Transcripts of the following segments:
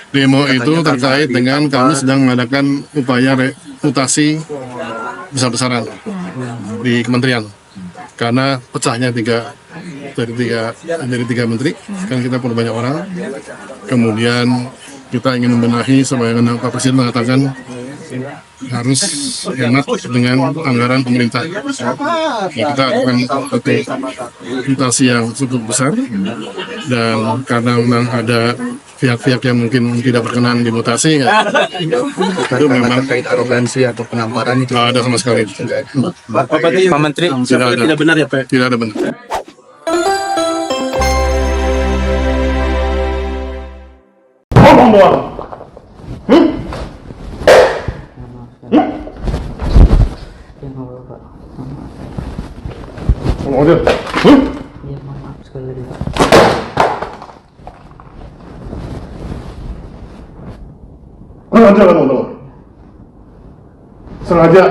Demo itu terkait dengan kami sedang mengadakan upaya reputasi besar-besaran di kementerian. Karena pecahnya dari tiga menteri, kan kita perlu banyak orang. Kemudian kita ingin membenahi sebagaimana Pak Presiden mengatakan harus hemat dengan anggaran pemerintah. Kita akan reputasi yang cukup besar, dan karena memang ada pihak-pihak yang mungkin tidak berkenan dimutasi, ya, itu memang terkait arogansi atau penamparan itu tidak ada sama sekali. Pak Menteri, tidak benar ya Pak? Tidak ada benar. Ngomong doang. Ngomong aja. Iya, maaf sekali lagi Pak. Sengaja kamu tahu? Sengaja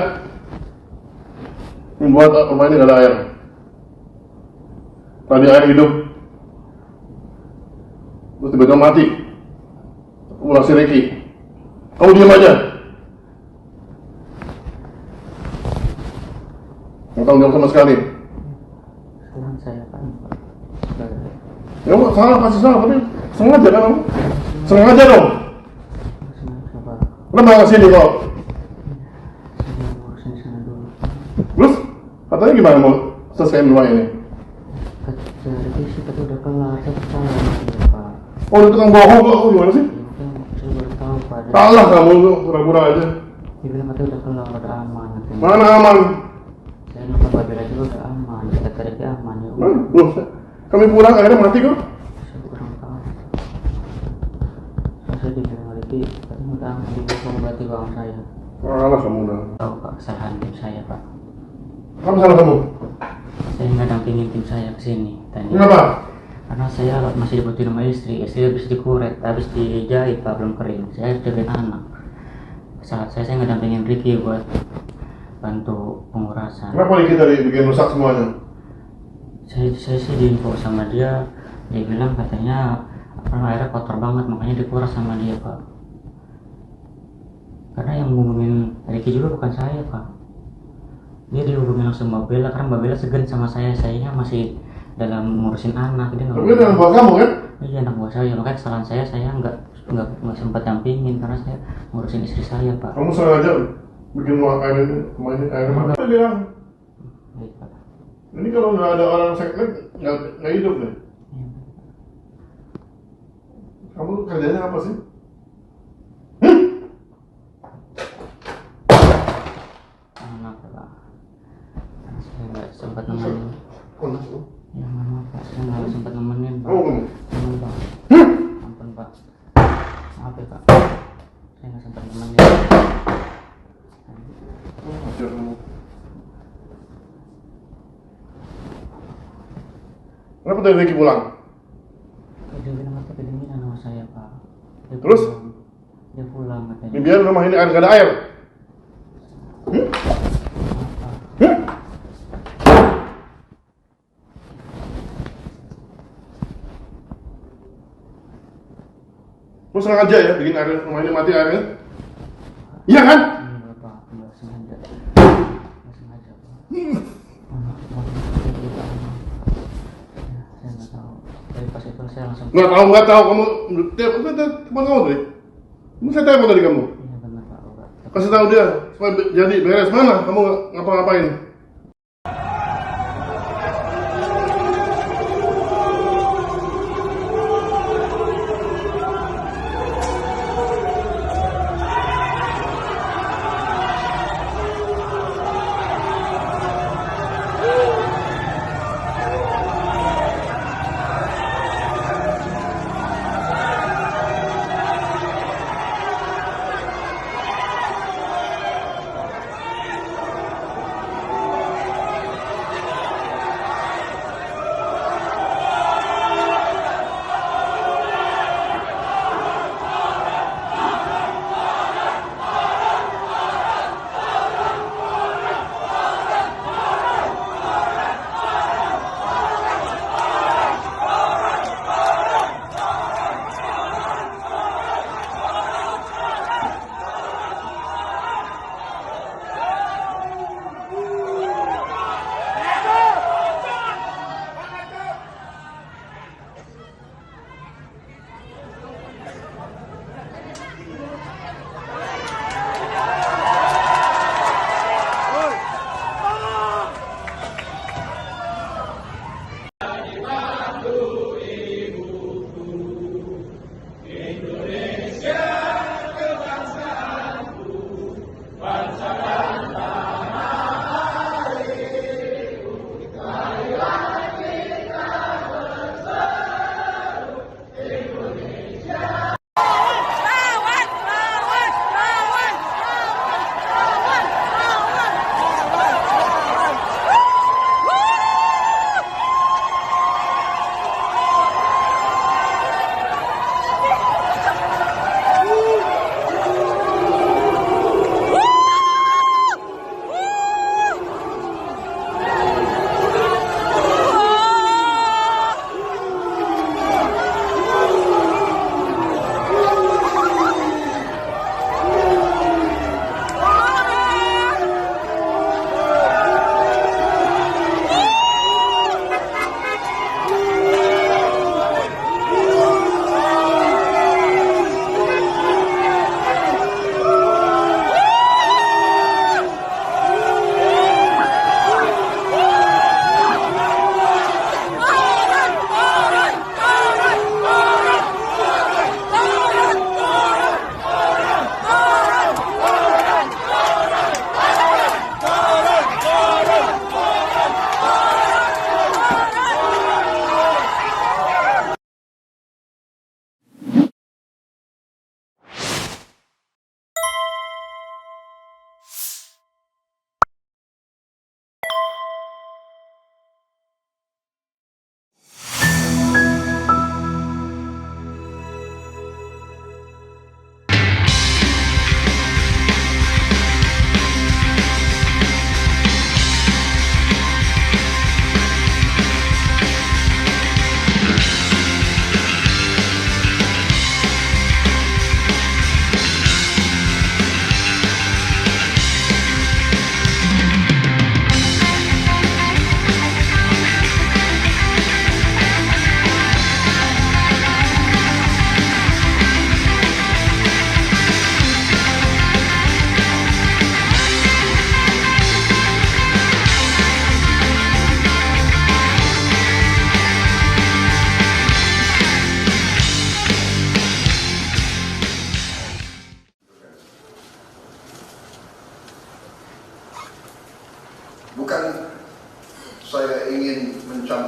membuat rumah ini gak ada air. Tadi air hidup, terus tiba-tiba mati. Ulah si Ricky. Kamu diam aja. Nggak tanggung jawab sama sekali. Salah saya Pak. Ya Pak, salah pasti salah, tapi sengaja kan kamu? Sengaja dong. Sengaja Pak. Kenapa nggak sini kok? Saya ngurusin di sana dulu. Terus katanya gimana mau selesaiin rumah ini? Kata revisi kata udah kelar, saya percaya ya Pak. Oh itu kan bohong kok, gimana sih? Ya, saya baru tahu Pak. Salah kamu tuh, pura-pura aja. Dia bilang kata udah kelar, udah aman. Katanya. Mana aman? Saya nonton Pak Bella juga udah aman, kata Riki aman ya. Loh, kami pulang akhirnya mati kok. Saya kurang tahu. Saya dibilang Riki, katanya udah aman, dia bisa mengobati uang saya. Alah kamu udah. Tahu Pak kesalahan tim saya Pak. Apa salah kamu? Saya nggak dampingin tim saya ke sini tadi. Kenapa? Karena saya masih dibutuhin sama istri habis dikuret, habis dijahit Pak, belum kering. Saya harus jagain anak. Saat saya nggak dampingin Ricky buat bantu pengurasan. Kenapa nih kita bikin rusak semuanya? Saya sih diinfo sama dia bilang katanya airnya kotor banget, makanya dikuras sama dia Pak. Karena yang ngomongin Ricky juga bukan saya Pak. Dia dihubungin langsung Mbak Bella, karena Mbak Bella segan sama sayanya masih dalam ngurusin anak. Dia nggak. Tapi itu anak buah kamu kan? Iya, anak buah saya, makanya kesalahan saya nggak sempat dampingin karena saya ngurusin istri saya Pak. Kamu sengaja bikin air ini air mata. Apa bilang? Baik Pak. Ini kalau nggak ada orang sekret nggak hidup nih. Iya. Kamu kerjanya apa sih? Anak Pak. Karena saya nggak sempat nemenin. Ya maaf Pak, saya nggak sempat nemenin Pak. Ampun Pak. Ampun Pak. Maaf ya Pak. Saya nggak sempat nemenin. Kenapa tadi Ricky pulang? Dia bilang kata kedinginan sama saya Pak. Terus? Dia pulang katanya. Ini biar rumah ini nggak ada air. Lu sengaja ya bikin air rumah ini mati airnya? Iya kan? Iya Pak, nggak sengaja. Nggak sengaja Pak. Saya nggak tahu. Dari pas itu saya langsung. Nggak tahu kamu telepon kamu tadi. Ini saya telepon tadi kamu. Iya benar Pak. Kasih tahu dia supaya jadi beres. Mana kamu ngapa-ngapain?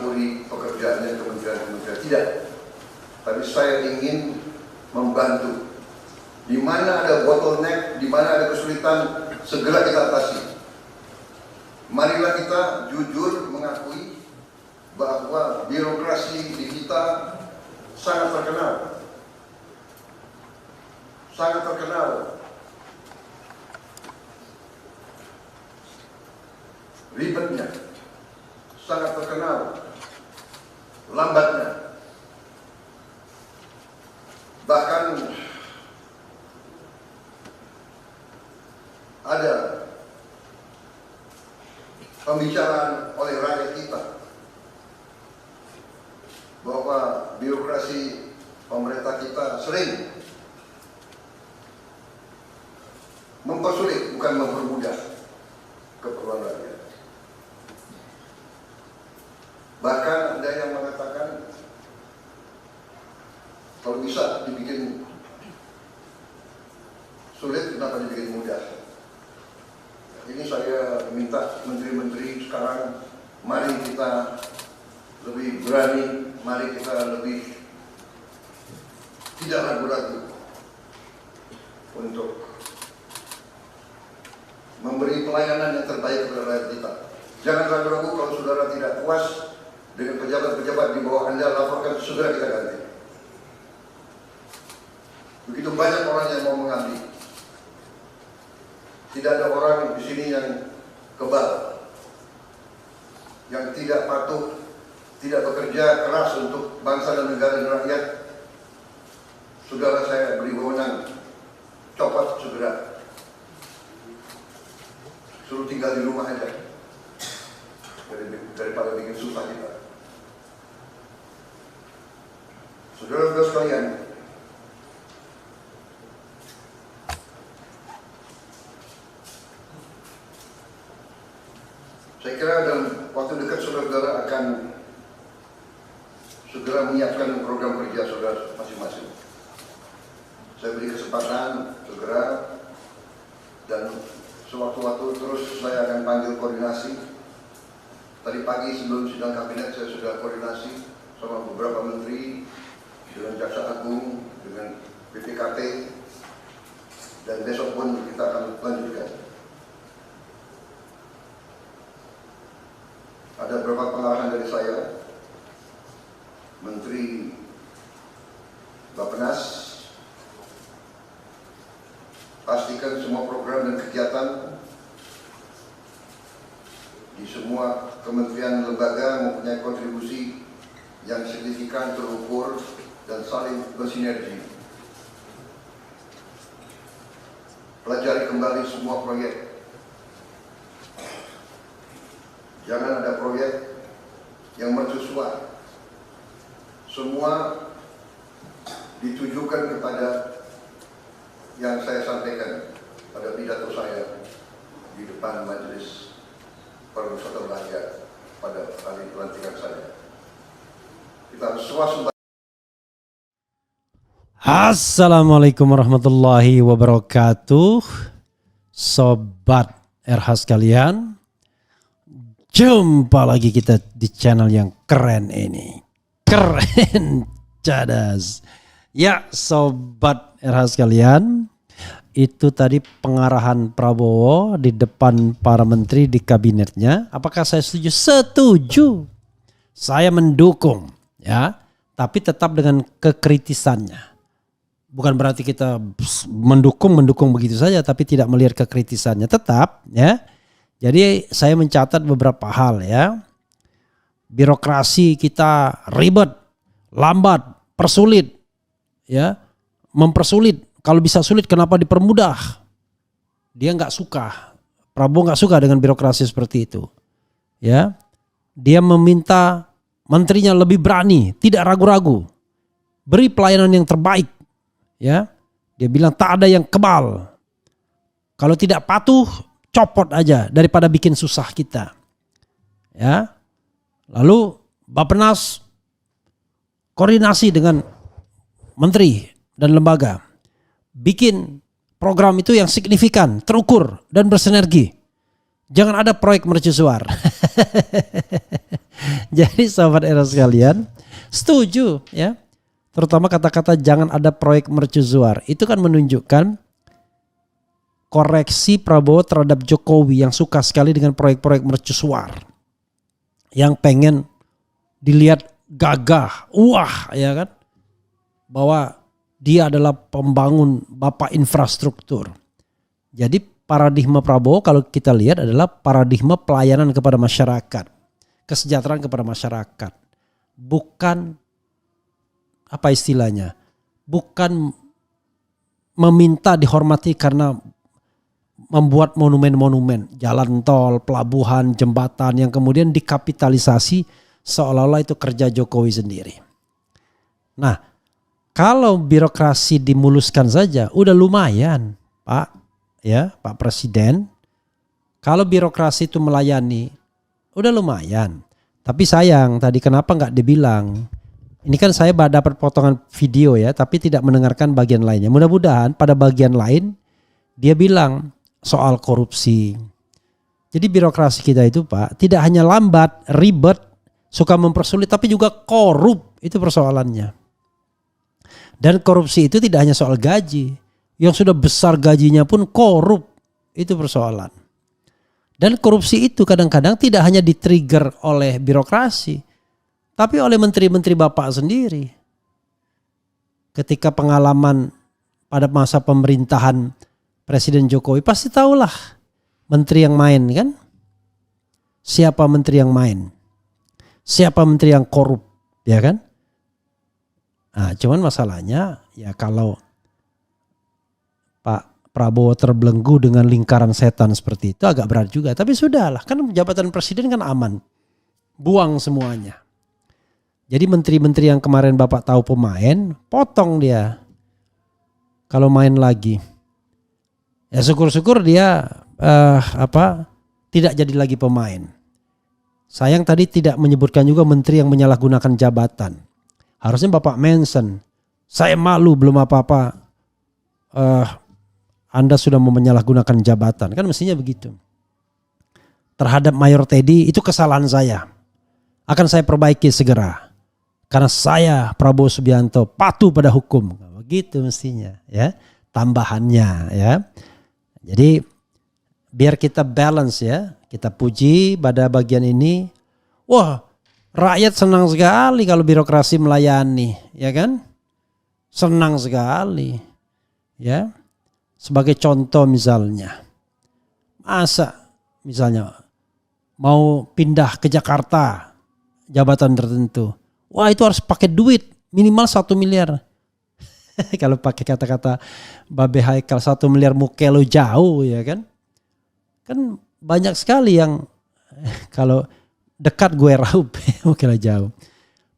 mencampuri pekerjaannya kementerian-kementerian, tidak. Tapi saya ingin membantu. Di mana ada bottleneck, di mana ada kesulitan, segera kita atasi. Marilah kita jujur mengakui bahwa birokrasi di kita sangat terkenal. Sangat terkenal. Ribetnya. Sangat terkenal. Lambatnya. Bahkan ada pembicaraan oleh rakyat kita bahwa birokrasi pemerintah kita sering mempersulit, bukan mempermudah keperluan rakyat. Bahkan ada yang mengatakan kalau bisa dibikin sulit, kenapa dibikin mudah? Ini saya minta menteri-menteri sekarang, mari kita lebih berani, mari kita lebih tidak ragu-ragu untuk memberi pelayanan yang terbaik kepada rakyat kita. Jangan ragu-ragu kalau saudara tidak puas dengan pejabat-pejabat di bawah Anda, laporkan, segera kita ganti. Begitu banyak orang yang mau mengabdi. Tidak ada orang di sini yang kebal, yang tidak patuh, tidak bekerja keras untuk bangsa dan negara dan rakyat. Saudara, saya beri wewenang, copot segera. Suruh tinggal di rumah aja, daripada bikin susah kita. Saudara-saudara sekalian, saya kira dalam waktu dekat saudara-saudara akan segera menyiapkan program kerja saudara masing-masing. Saya beri kesempatan segera, dan sewaktu-waktu terus saya akan panggil koordinasi. Tadi pagi sebelum sidang kabinet saya sudah koordinasi sama beberapa menteri, dengan Jaksa Agung, dengan BPKP, dan besok pun kita akan lanjutkan. Ada beberapa pengarahan dari saya, Menteri Bappenas, pastikan semua program dan kegiatan di semua kementerian lembaga mempunyai kontribusi yang signifikan, terukur, dan saling bersinergi. Pelajari kembali semua proyek. Jangan ada proyek yang mercusuar. Semua ditujukan kepada yang saya sampaikan pada pidato saya di depan Majelis Permusyawaratan Rakyat pada kali pelantikan saya. Kita harus swasembada. Assalamualaikum warahmatullahi wabarakatuh. Sobat RH sekalian, jumpa lagi kita di channel yang keren ini. Keren cadas. Ya Sobat RH sekalian, itu tadi pengarahan Prabowo di depan para menteri di kabinetnya. Apakah saya setuju? Setuju. Saya mendukung, ya, tapi tetap dengan kekritisannya. Bukan berarti kita mendukung begitu saja, tapi tidak melihat kekritisannya, tetap, ya. Jadi saya mencatat beberapa hal, ya. Birokrasi kita ribet, lambat, persulit, ya, mempersulit. Kalau bisa sulit, kenapa dipermudah? Dia nggak suka. Prabowo nggak suka dengan birokrasi seperti itu, ya. Dia meminta menterinya lebih berani, tidak ragu-ragu, beri pelayanan yang terbaik. Ya, dia bilang tak ada yang kebal. Kalau tidak patuh, copot aja daripada bikin susah kita. Ya, lalu Bappenas koordinasi dengan menteri dan lembaga, bikin program itu yang signifikan, terukur dan bersinergi. Jangan ada proyek mercusuar. Jadi sobat era sekalian, setuju ya. Terutama kata-kata jangan ada proyek mercusuar. Itu kan menunjukkan koreksi Prabowo terhadap Jokowi yang suka sekali dengan proyek-proyek mercusuar. Yang pengen dilihat gagah, wah ya kan. Bahwa dia adalah pembangun bapak infrastruktur. Jadi paradigma Prabowo kalau kita lihat adalah paradigma pelayanan kepada masyarakat. Kesejahteraan kepada masyarakat. Bukan apa istilahnya? Bukan meminta dihormati karena membuat monumen-monumen, jalan tol, pelabuhan, jembatan yang kemudian dikapitalisasi seolah-olah itu kerja Jokowi sendiri. Nah, kalau birokrasi dimuluskan saja udah lumayan, Pak, ya, Pak Presiden. Kalau birokrasi itu melayani udah lumayan. Tapi sayang tadi kenapa nggak dibilang? Ini kan saya dapat potongan video ya, tapi tidak mendengarkan bagian lainnya. Mudah-mudahan pada bagian lain dia bilang soal korupsi. Jadi birokrasi kita itu Pak tidak hanya lambat, ribet, suka mempersulit, tapi juga korup. Itu persoalannya. Dan korupsi itu tidak hanya soal gaji. Yang sudah besar gajinya pun korup. Itu persoalan. Dan korupsi itu kadang-kadang tidak hanya di-trigger oleh birokrasi. Tapi oleh menteri-menteri Bapak sendiri. Ketika pengalaman pada masa pemerintahan Presiden Jokowi pasti tahulah menteri yang main kan. Siapa menteri yang main. Siapa menteri yang korup. Ya kan. Nah, cuman masalahnya ya kalau Pak Prabowo terbelenggu dengan lingkaran setan seperti itu agak berat juga. Tapi sudahlah kan jabatan presiden kan aman. Buang semuanya. Jadi menteri-menteri yang kemarin Bapak tahu pemain, potong dia. Kalau main lagi. Ya syukur-syukur dia tidak jadi lagi pemain. Sayang tadi tidak menyebutkan juga menteri yang menyalahgunakan jabatan. Harusnya Bapak mention. Saya malu belum apa-apa. Anda sudah mau menyalahgunakan jabatan. Kan mestinya begitu. Terhadap Mayor Teddy itu kesalahan saya. Akan saya perbaiki segera. Karena saya Prabowo Subianto patuh pada hukum. Begitu mestinya ya. Tambahannya ya. Jadi biar kita balance ya. Kita puji pada bagian ini. Wah, rakyat senang sekali kalau birokrasi melayani, ya kan? Senang sekali. Ya. Sebagai contoh misalnya. Masa misalnya mau pindah ke Jakarta jabatan tertentu. Wah itu harus pakai duit minimal 1 miliar. Kalau pakai kata-kata Babe Haikal 1 miliar mukelo jauh ya kan. Kan banyak sekali yang kalau dekat gue raup mukelo jauh.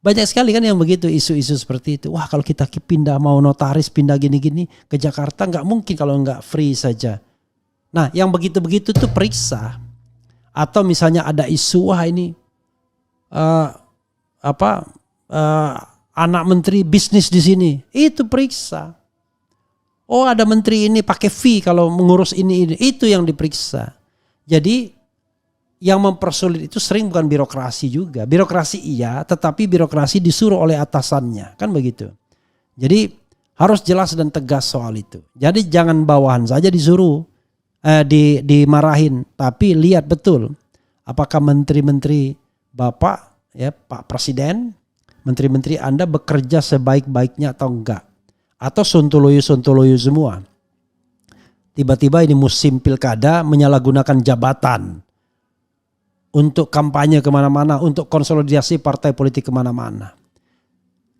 Banyak sekali kan yang begitu isu-isu seperti itu. Wah kalau kita pindah mau notaris pindah gini-gini ke Jakarta nggak mungkin kalau nggak free saja. Nah yang begitu-begitu tuh periksa. Atau misalnya ada isu wah ini anak menteri bisnis di sini, itu periksa. Oh ada menteri ini pakai fee kalau mengurus ini, itu yang diperiksa. Jadi yang mempersulit itu sering bukan birokrasi juga. Birokrasi iya, tetapi birokrasi disuruh oleh atasannya, kan begitu. Jadi harus jelas dan tegas soal itu. Jadi jangan bawahan saja disuruh, dimarahin, tapi lihat betul apakah menteri-menteri Bapak, ya Pak Presiden, menteri-menteri Anda bekerja sebaik-baiknya atau enggak. Atau sontoloyo-sontoloyo semua. Tiba-tiba ini musim pilkada menyalahgunakan jabatan. Untuk kampanye kemana-mana, untuk konsolidasi partai politik kemana-mana.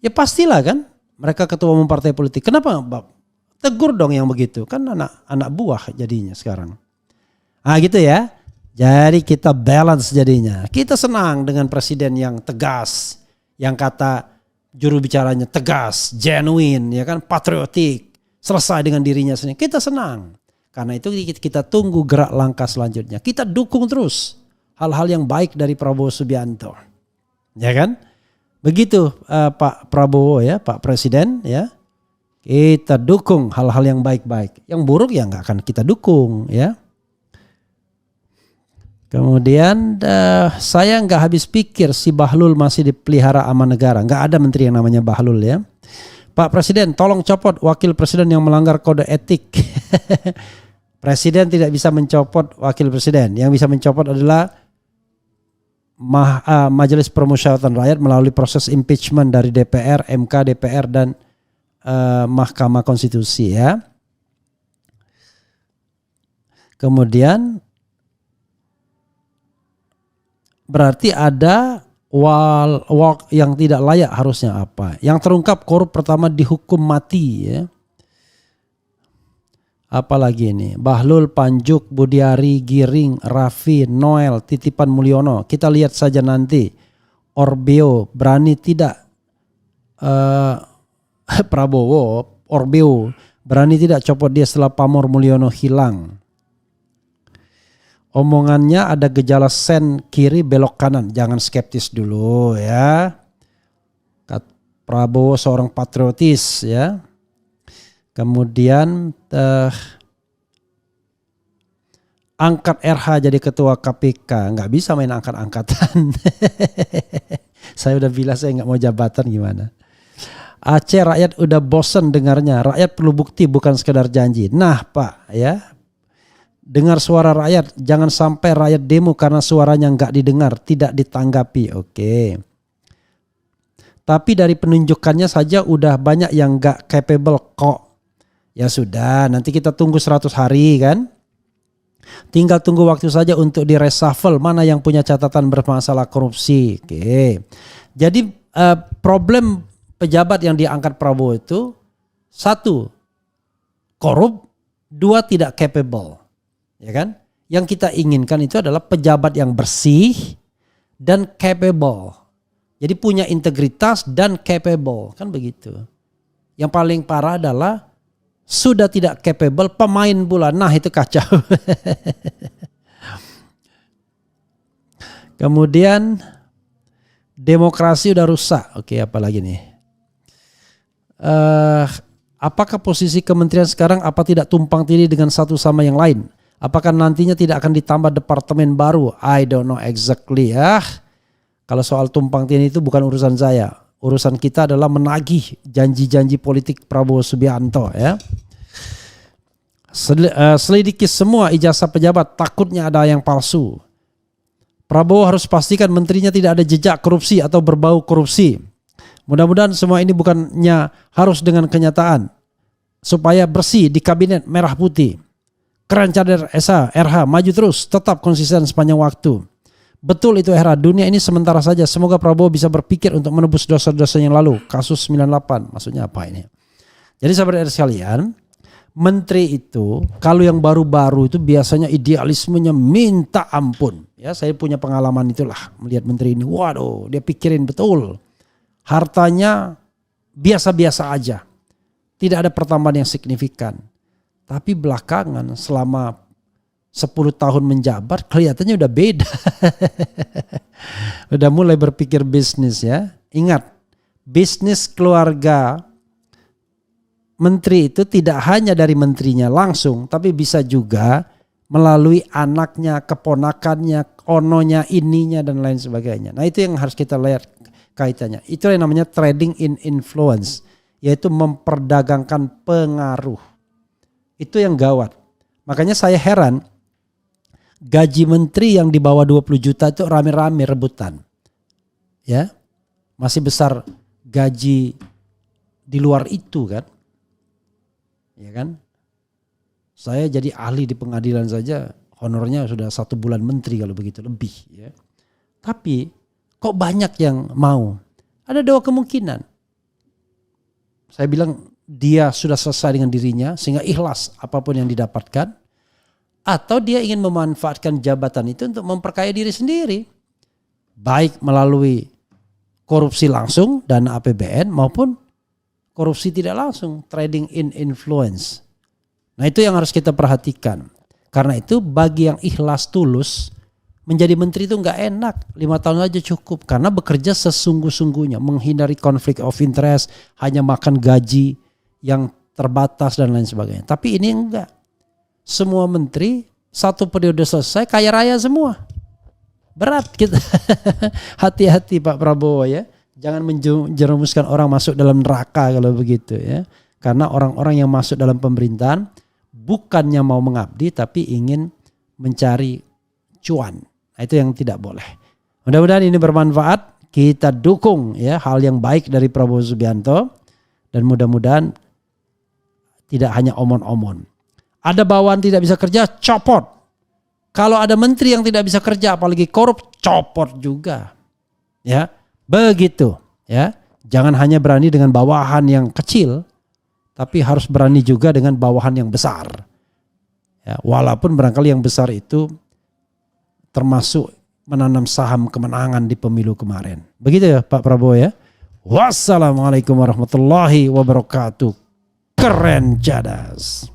Ya pastilah kan, mereka ketua umum partai politik. Kenapa Bapak? Tegur dong yang begitu, kan anak buah jadinya sekarang. Ah gitu ya. Jadi kita balance jadinya. Kita senang dengan presiden yang tegas. Yang kata juru bicaranya tegas, genuine, ya kan, patriotik. Selesai dengan dirinya sendiri. Kita senang. Karena itu kita tunggu gerak langkah selanjutnya. Kita dukung terus hal-hal yang baik dari Prabowo Subianto. Ya kan? Begitu Pak Prabowo ya, Pak Presiden ya. Kita dukung hal-hal yang baik-baik. Yang buruk ya nggak akan kita dukung ya. Kemudian saya nggak habis pikir si Bahlul masih dipelihara aman negara. Nggak ada menteri yang namanya Bahlul ya. Pak Presiden, tolong copot wakil presiden yang melanggar kode etik. Presiden tidak bisa mencopot wakil presiden. Yang bisa mencopot adalah Majelis Permusyawaratan Rakyat melalui proses impeachment dari DPR, MK, DPR dan Mahkamah Konstitusi ya. Kemudian berarti ada yang tidak layak harusnya apa? Yang terungkap korup pertama dihukum mati ya. Apalagi ini? Bahlul, Panjuk, Budiari, Giring, Raffi, Noel, Titipan Mulyono. Kita lihat saja nanti. Orbeo berani tidak Prabowo, Orbeo berani tidak copot dia setelah Pamor Mulyono hilang. Omongannya ada gejala sen kiri belok kanan. Jangan skeptis dulu ya. Prabowo seorang patriotis ya. Kemudian angkat RH jadi ketua KPK. Nggak bisa main angkat-angkatan. Saya udah bilang saya nggak mau jabatan gimana. Aceh rakyat udah bosen dengarnya. Rakyat perlu bukti bukan sekedar janji. Nah Pak ya. Dengar suara rakyat, jangan sampai rakyat demo karena suaranya nggak didengar, tidak ditanggapi. Oke. Tapi dari penunjukannya saja udah banyak yang nggak capable kok. Ya sudah, nanti kita tunggu 100 hari kan. Tinggal tunggu waktu saja untuk di reshuffle mana yang punya catatan bermasalah korupsi. Oke. Jadi problem pejabat yang diangkat Prabowo itu 1, korup, 2, tidak capable. Ya kan? Yang kita inginkan itu adalah pejabat yang bersih dan capable. Jadi punya integritas dan capable, kan begitu. Yang paling parah adalah sudah tidak capable pemain pula. Nah, itu kacau. Kemudian demokrasi udah rusak. Oke, apa lagi nih? Apakah posisi kementerian sekarang apa tidak tumpang tindih dengan satu sama yang lain? Apakah nantinya tidak akan ditambah departemen baru? I don't know exactly ya. Kalau soal tumpang tindih itu bukan urusan saya. Urusan kita adalah menagih janji-janji politik Prabowo Subianto ya. Selidiki semua ijazah pejabat, takutnya ada yang palsu. Prabowo harus pastikan menterinya tidak ada jejak korupsi atau berbau korupsi. Mudah-mudahan semua ini bukannya harus dengan kenyataan. Supaya bersih di kabinet merah putih. Keren cadar Esa, RH, maju terus, tetap konsisten sepanjang waktu. Betul itu era, dunia ini sementara saja. Semoga Prabowo bisa berpikir untuk menebus dosa-dosa yang lalu. Kasus 98, maksudnya apa ini? Jadi sahabat sekalian, menteri itu kalau yang baru-baru itu biasanya idealismenya minta ampun. Ya, saya punya pengalaman itulah melihat menteri ini. Waduh, dia pikirin betul. Hartanya biasa-biasa aja. Tidak ada pertambahan yang signifikan. Tapi belakangan selama 10 tahun menjabat kelihatannya udah beda. Udah mulai berpikir bisnis ya. Ingat, bisnis keluarga menteri itu tidak hanya dari menterinya langsung, tapi bisa juga melalui anaknya, keponakannya, ononya, ininya dan lain sebagainya. Nah itu yang harus kita lihat kaitannya. Itu yang namanya trading in influence, yaitu memperdagangkan pengaruh. Itu yang gawat. Makanya saya heran gaji menteri yang di bawah 20 juta itu rame-rame rebutan. Ya. Masih besar gaji di luar itu kan. Ya kan? Saya jadi ahli di pengadilan saja honornya sudah 1 bulan menteri kalau begitu lebih ya. Tapi kok banyak yang mau? Ada 2 kemungkinan. Saya bilang dia sudah selesai dengan dirinya sehingga ikhlas apapun yang didapatkan, atau dia ingin memanfaatkan jabatan itu untuk memperkaya diri sendiri, baik melalui korupsi langsung dana APBN maupun korupsi tidak langsung, trading in influence. Nah itu yang harus kita perhatikan. Karena itu bagi yang ikhlas tulus menjadi menteri itu nggak enak, 5 tahun aja cukup karena bekerja sesungguh-sungguhnya, menghindari konflik of interest, hanya makan gaji yang terbatas dan lain sebagainya. Tapi ini enggak. Semua menteri 1 periode selesai kaya raya semua. Berat kita. Hati-hati Pak Prabowo ya. Jangan menjerumuskan orang masuk dalam neraka kalau begitu ya. Karena orang-orang yang masuk dalam pemerintahan bukannya mau mengabdi tapi ingin mencari cuan. Nah, itu yang tidak boleh. Mudah-mudahan ini bermanfaat. Kita dukung ya hal yang baik dari Prabowo Subianto dan mudah-mudahan tidak hanya omon-omon. Ada bawahan tidak bisa kerja, copot. Kalau ada menteri yang tidak bisa kerja apalagi korup, copot juga. Ya, begitu ya. Jangan hanya berani dengan bawahan yang kecil, tapi harus berani juga dengan bawahan yang besar. Ya, walaupun barangkali yang besar itu termasuk menanam saham kemenangan di pemilu kemarin. Begitu ya Pak Prabowo ya. Wassalamualaikum warahmatullahi wabarakatuh. Keren cadas.